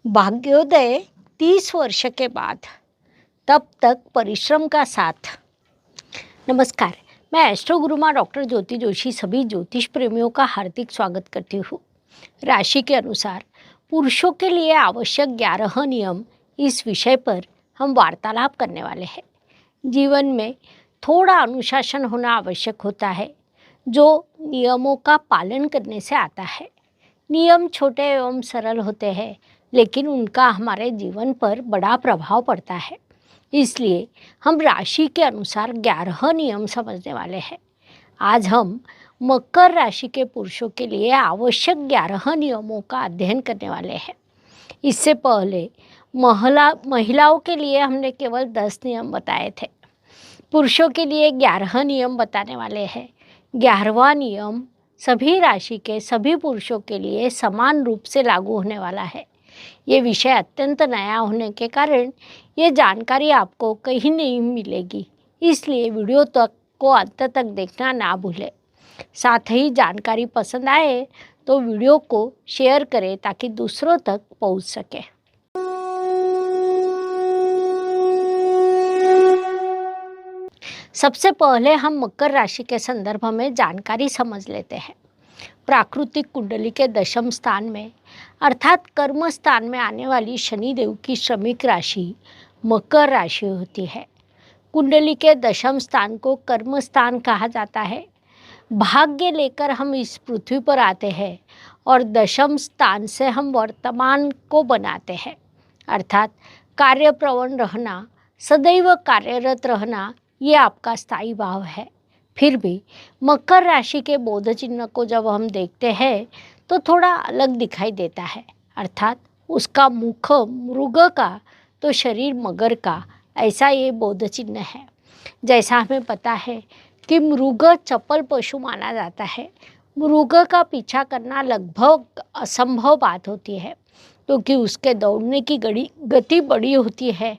भाग्योदय 30 वर्ष के बाद, तब तक परिश्रम का साथ। नमस्कार, मैं एस्ट्रो गुरुमा डॉक्टर ज्योति जोशी सभी ज्योतिष प्रेमियों का हार्दिक स्वागत करती हूँ। राशि के अनुसार पुरुषों के लिए आवश्यक 11 नियम, इस विषय पर हम वार्तालाप करने वाले हैं। जीवन में थोड़ा अनुशासन होना आवश्यक होता है, जो नियमों का पालन करने से आता है। नियम छोटे एवं सरल होते हैं, लेकिन उनका हमारे जीवन पर बड़ा प्रभाव पड़ता है। इसलिए हम राशि के अनुसार 11 नियम समझने वाले हैं। आज हम मकर राशि के पुरुषों के लिए आवश्यक 11 नियमों का अध्ययन करने वाले हैं। इससे पहले महिलाओं के लिए हमने केवल 10 नियम बताए थे। पुरुषों के लिए 11 नियम बताने वाले हैं। 11वां नियम सभी राशि के सभी पुरुषों के लिए समान रूप से लागू होने वाला है। ये विषय अत्यंत नया होने के कारण ये जानकारी आपको कहीं नहीं मिलेगी, इसलिए वीडियो तक को अंत तक देखना ना भूलें। साथ ही जानकारी पसंद आए तो वीडियो को शेयर करें ताकि दूसरों तक पहुंच सके। सबसे पहले हम मकर राशि के संदर्भ में जानकारी समझ लेते हैं। प्राकृतिक कुंडली के दशम स्थान में अर्थात कर्म स्थान में आने वाली शनिदेव की श्रमिक राशि मकर राशि होती है। कुंडली के दशम स्थान को कर्म स्थान कहा जाता है। भाग्य लेकर हम इस पृथ्वी पर आते हैं और दशम स्थान से हम वर्तमान को बनाते हैं, अर्थात कार्यप्रवण रहना, सदैव कार्यरत रहना, ये आपका स्थायी भाव है। फिर भी मकर राशि के बोध चिन्ह को जब हम देखते हैं तो थोड़ा अलग दिखाई देता है, अर्थात उसका मुख मृग का तो शरीर मगर का, ऐसा ये बोध चिन्ह है। जैसा हमें पता है कि मृग चपल पशु माना जाता है, मृग का पीछा करना लगभग असंभव बात होती है, क्योंकि उसके दौड़ने की गति बड़ी होती है,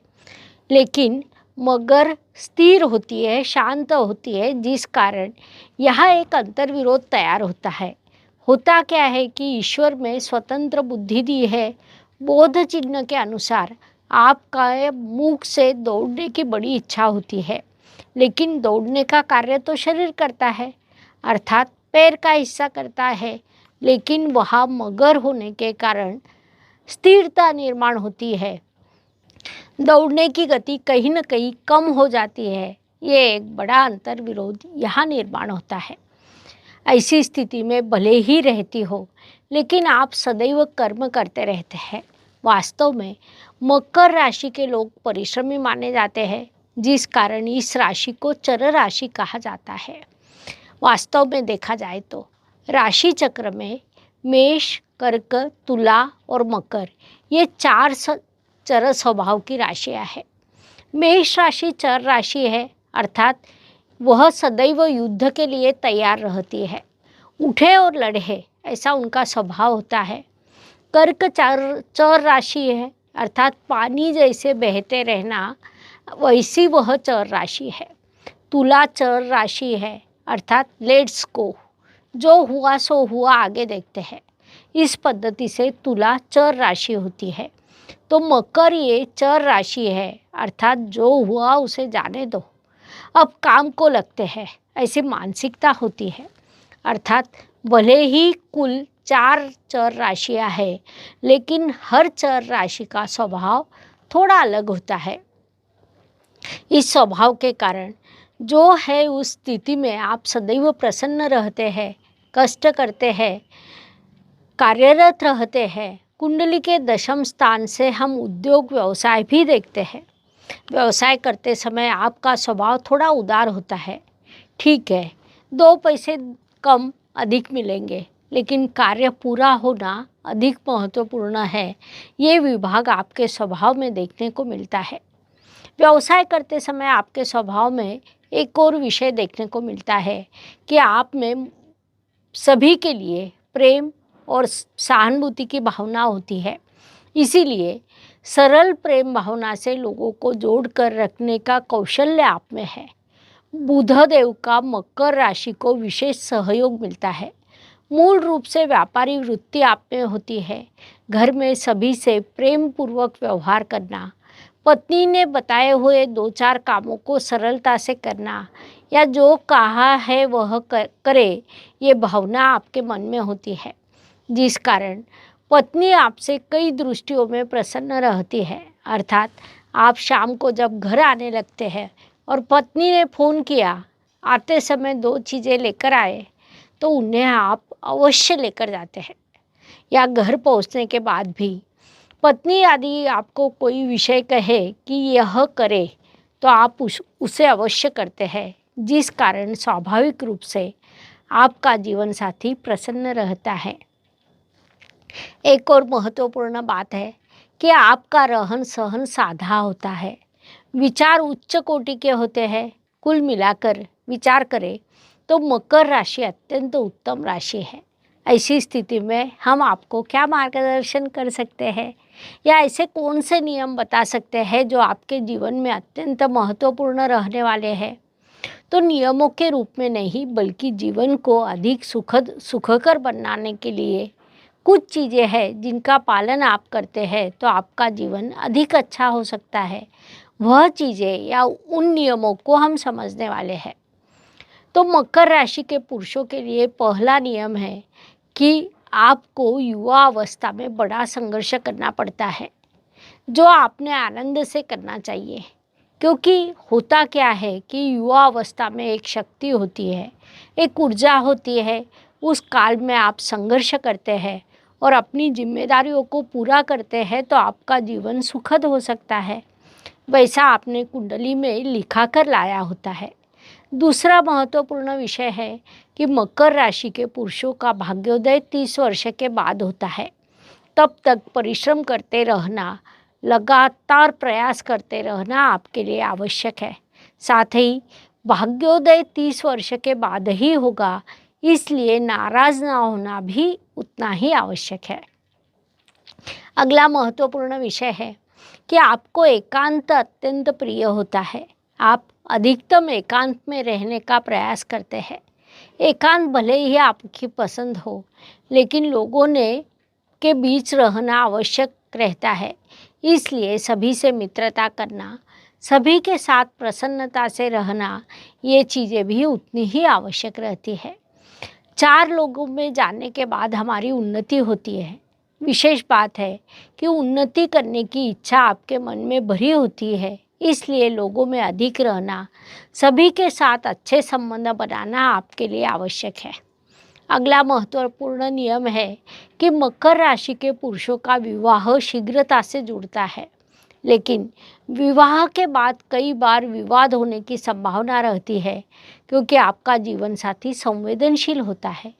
लेकिन मगर स्थिर होती है, शांत होती है, जिस कारण यहाँ एक अंतर्विरोध तैयार होता है। होता क्या है कि ईश्वर में स्वतंत्र बुद्धि दी है। बोध चिन्ह के अनुसार आपका मुख से दौड़ने की बड़ी इच्छा होती है, लेकिन दौड़ने का कार्य तो शरीर करता है, अर्थात पैर का हिस्सा करता है, लेकिन वहाँ मगर होने के कारण स्थिरता निर्माण होती है। दौड़ने की गति कहीं न कहीं कम हो जाती है। ये एक बड़ा अंतर्विरोध यहाँ निर्माण होता है। ऐसी स्थिति में भले ही रहती हो, लेकिन आप सदैव कर्म करते रहते हैं। वास्तव में मकर राशि के लोग परिश्रमी माने जाते हैं, जिस कारण इस राशि को चर राशि कहा जाता है। वास्तव में देखा जाए तो राशि चक्र में मेष, कर्क, तुला और मकर, ये 4 चर स्वभाव की राशियाँ हैं। मेष राशि चर राशि है, अर्थात वह सदैव युद्ध के लिए तैयार रहती है, उठे और लड़े, ऐसा उनका स्वभाव होता है। कर्क चर राशि है, अर्थात पानी जैसे बहते रहना, वैसी वह चर राशि है। तुला चर राशि है, अर्थात लेट्स गो, जो हुआ सो हुआ, आगे देखते हैं। इस पद्धति से तुला चर राशि होती है। तो मकर ये चर राशि है, अर्थात जो हुआ उसे जाने दो, अब काम को लगते हैं, ऐसी मानसिकता होती है। अर्थात भले ही कुल 4 चर राशियाँ हैं, लेकिन हर चर राशि का स्वभाव थोड़ा अलग होता है। इस स्वभाव के कारण जो है उस स्थिति में आप सदैव प्रसन्न रहते हैं, कष्ट करते हैं, कार्यरत रहते हैं। कुंडली के दशम स्थान से हम उद्योग व्यवसाय भी देखते हैं। व्यवसाय करते समय आपका स्वभाव थोड़ा उदार होता है। ठीक है, 2 पैसे कम अधिक मिलेंगे, लेकिन कार्य पूरा होना अधिक महत्वपूर्ण है। ये विभाग आपके स्वभाव में देखने को मिलता है। व्यवसाय करते समय आपके स्वभाव में एक और विषय देखने को मिलता है कि आप में सभी के लिए प्रेम और सहानुभूति की भावना होती है। इसीलिए सरल प्रेम भावना से लोगों को जोड़कर रखने का कौशल्य आप में है। बुध देव का मकर राशि को विशेष सहयोग मिलता है। मूल रूप से व्यापारी वृत्ति आप में होती है। घर में सभी से प्रेम पूर्वक व्यवहार करना, पत्नी ने बताए हुए दो चार कामों को सरलता से करना या जो कहा है वह करे, ये भावना आपके मन में होती है, जिस कारण पत्नी आपसे कई दृष्टियों में प्रसन्न रहती है। अर्थात आप शाम को जब घर आने लगते हैं और पत्नी ने फ़ोन किया, आते समय दो चीज़ें लेकर आए, तो उन्हें आप अवश्य लेकर जाते हैं। या घर पहुंचने के बाद भी पत्नी यदि आपको कोई विषय कहे कि यह करे, तो आप उसे अवश्य करते हैं, जिस कारण स्वाभाविक रूप से आपका जीवन साथी प्रसन्न रहता है। एक और महत्वपूर्ण बात है कि आपका रहन सहन साधा होता है, विचार उच्च कोटि के होते हैं। कुल मिलाकर विचार करें तो मकर राशि अत्यंत उत्तम राशि है। ऐसी स्थिति में हम आपको क्या मार्गदर्शन कर सकते हैं या ऐसे कौन से नियम बता सकते हैं जो आपके जीवन में अत्यंत महत्वपूर्ण रहने वाले हैं? तो नियमों के रूप में नहीं, बल्कि जीवन को अधिक सुखकर बनाने के लिए कुछ चीज़ें हैं जिनका पालन आप करते हैं तो आपका जीवन अधिक अच्छा हो सकता है। वह चीज़ें या उन नियमों को हम समझने वाले हैं। तो मकर राशि के पुरुषों के लिए पहला नियम है कि आपको युवा अवस्था में बड़ा संघर्ष करना पड़ता है, जो आपने आनंद से करना चाहिए। क्योंकि होता क्या है कि युवा अवस्था में एक शक्ति होती है, एक ऊर्जा होती है। उस काल में आप संघर्ष करते हैं और अपनी जिम्मेदारियों को पूरा करते हैं तो आपका जीवन सुखद हो सकता है। वैसा आपने कुंडली में लिखा कर लाया होता है। दूसरा महत्वपूर्ण विषय है कि मकर राशि के पुरुषों का भाग्योदय 30 वर्ष के बाद होता है। तब तक परिश्रम करते रहना, लगातार प्रयास करते रहना आपके लिए आवश्यक है। साथ ही भाग्योदय 30 वर्ष के बाद ही होगा, इसलिए नाराज ना होना भी उतना ही आवश्यक है। अगला महत्वपूर्ण विषय है कि आपको एकांत अत्यंत प्रिय होता है। आप अधिकतम एकांत में रहने का प्रयास करते हैं। एकांत भले ही आपकी पसंद हो, लेकिन लोगों ने के बीच रहना आवश्यक रहता है। इसलिए सभी से मित्रता करना, सभी के साथ प्रसन्नता से रहना, ये चीज़ें भी उतनी ही आवश्यक रहती है। चार लोगों में जानने के बाद हमारी उन्नति होती है। विशेष बात है कि उन्नति करने की इच्छा आपके मन में भरी होती है, इसलिए लोगों में अधिक रहना, सभी के साथ अच्छे संबंध बनाना आपके लिए आवश्यक है। अगला महत्वपूर्ण नियम है कि मकर राशि के पुरुषों का विवाह शीघ्रता से जुड़ता है, लेकिन विवाह के बाद कई बार विवाद होने की संभावना रहती है, क्योंकि आपका जीवन साथी संवेदनशील होता है,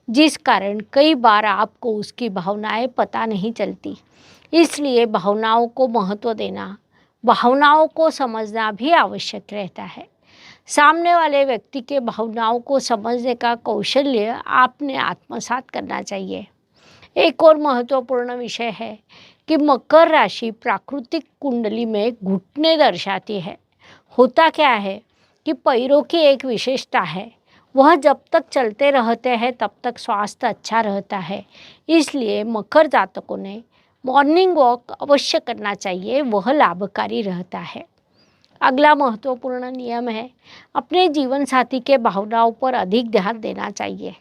जिस कारण कई बार आपको उसकी भावनाएं पता नहीं चलती। इसलिए भावनाओं को महत्व देना, भावनाओं को समझना भी आवश्यक रहता है। सामने वाले व्यक्ति के भावनाओं को समझने का कौशल्य आपने आत्मसात करना चाहिए। एक और महत्वपूर्ण विषय है कि मकर राशि प्राकृतिक कुंडली में घुटने दर्शाती है। होता क्या है कि पैरों की एक विशेषता है, वह जब तक चलते रहते हैं तब तक स्वास्थ्य अच्छा रहता है। इसलिए मकर जातकों ने मॉर्निंग वॉक अवश्य करना चाहिए, वह लाभकारी रहता है। अगला महत्वपूर्ण नियम है, अपने जीवन साथी के भावनाओं पर अधिक ध्यान देना चाहिए।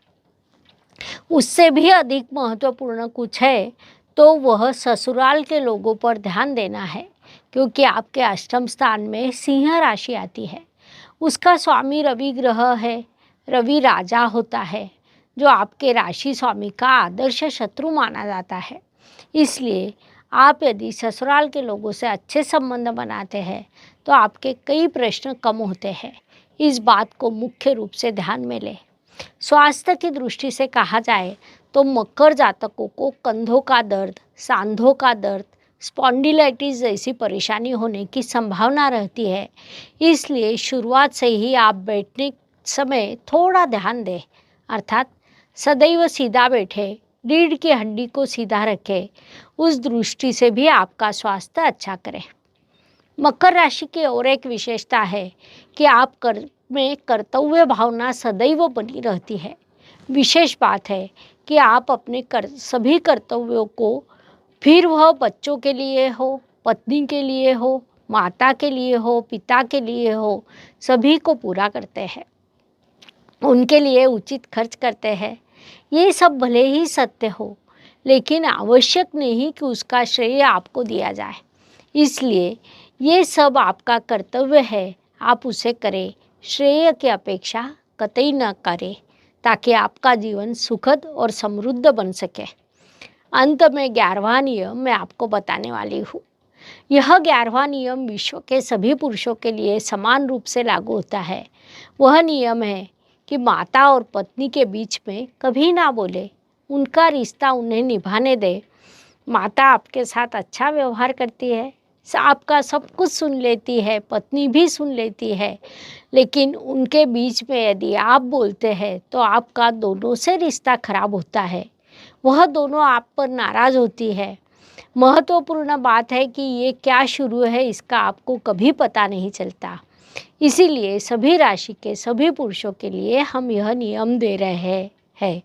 उससे भी अधिक महत्वपूर्ण कुछ है तो वह ससुराल के लोगों पर ध्यान देना है, क्योंकि आपके अष्टम स्थान में सिंह राशि आती है। उसका स्वामी रवि ग्रह है। रवि राजा होता है, जो आपके राशि स्वामी का आदर्श शत्रु माना जाता है। इसलिए आप यदि ससुराल के लोगों से अच्छे संबंध बनाते हैं तो आपके कई प्रश्न कम होते हैं। इस बात को मुख्य रूप से ध्यान में लें। स्वास्थ्य की दृष्टि से कहा जाए तो मकर जातकों को कंधों का दर्द, सांधों का दर्द, स्पॉन्डिलाइटिस जैसी परेशानी होने की संभावना रहती है। इसलिए शुरुआत से ही आप बैठने समय थोड़ा ध्यान दें, अर्थात सदैव सीधा बैठे, रीढ़ की हड्डी को सीधा रखें। उस दृष्टि से भी आपका स्वास्थ्य अच्छा करें। मकर राशि की और एक विशेषता है कि आप में कर्तव्य भावना सदैव बनी रहती है। विशेष बात है कि आप अपने सभी कर्तव्यों को, फिर वह बच्चों के लिए हो, पत्नी के लिए हो, माता के लिए हो, पिता के लिए हो, सभी को पूरा करते हैं। उनके लिए उचित खर्च करते हैं। ये सब भले ही सत्य हो, लेकिन आवश्यक नहीं कि उसका श्रेय आपको दिया जाए। इसलिए ये सब आपका कर्तव्य है, आप उसे करें। श्रेय की अपेक्षा कतई न करें, ताकि आपका जीवन सुखद और समृद्ध बन सके। अंत में 11वां नियम मैं आपको बताने वाली हूँ। यह 11वां नियम विश्व के सभी पुरुषों के लिए समान रूप से लागू होता है। वह नियम है कि माता और पत्नी के बीच में कभी ना बोले, उनका रिश्ता उन्हें निभाने दे। माता आपके साथ अच्छा व्यवहार करती है, आपका सब कुछ सुन लेती है, पत्नी भी सुन लेती है, लेकिन उनके बीच में यदि आप बोलते हैं तो आपका दोनों से रिश्ता खराब होता है। वह दोनों आप पर नाराज़ होती है। महत्वपूर्ण बात है कि ये क्या शुरू है इसका आपको कभी पता नहीं चलता। इसीलिए सभी राशि के सभी पुरुषों के लिए हम यह नियम दे रहे हैं,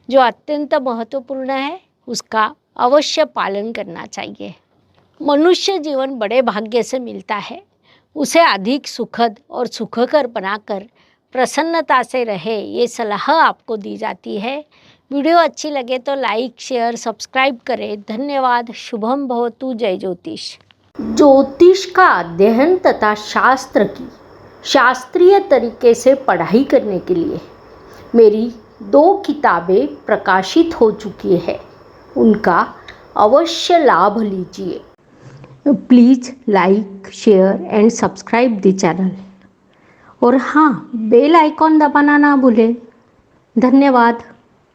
जो अत्यंत महत्वपूर्ण है, उसका अवश्य पालन करना चाहिए। मनुष्य जीवन बड़े भाग्य से मिलता है। उसे अधिक सुखद और सुखकर बनाकर प्रसन्नता से रहे, ये सलाह आपको दी जाती है। वीडियो अच्छी लगे तो लाइक, शेयर, सब्सक्राइब करें। धन्यवाद। शुभम भवतु। जय ज्योतिष। ज्योतिष का अध्ययन तथा शास्त्र की शास्त्रीय तरीके से पढ़ाई करने के लिए मेरी 2 किताबें प्रकाशित हो चुकी है, उनका अवश्य लाभ लीजिए। Please like, share and subscribe the channel. और हाँ, बेल आइकॉन दबाना ना भूलें। धन्यवाद।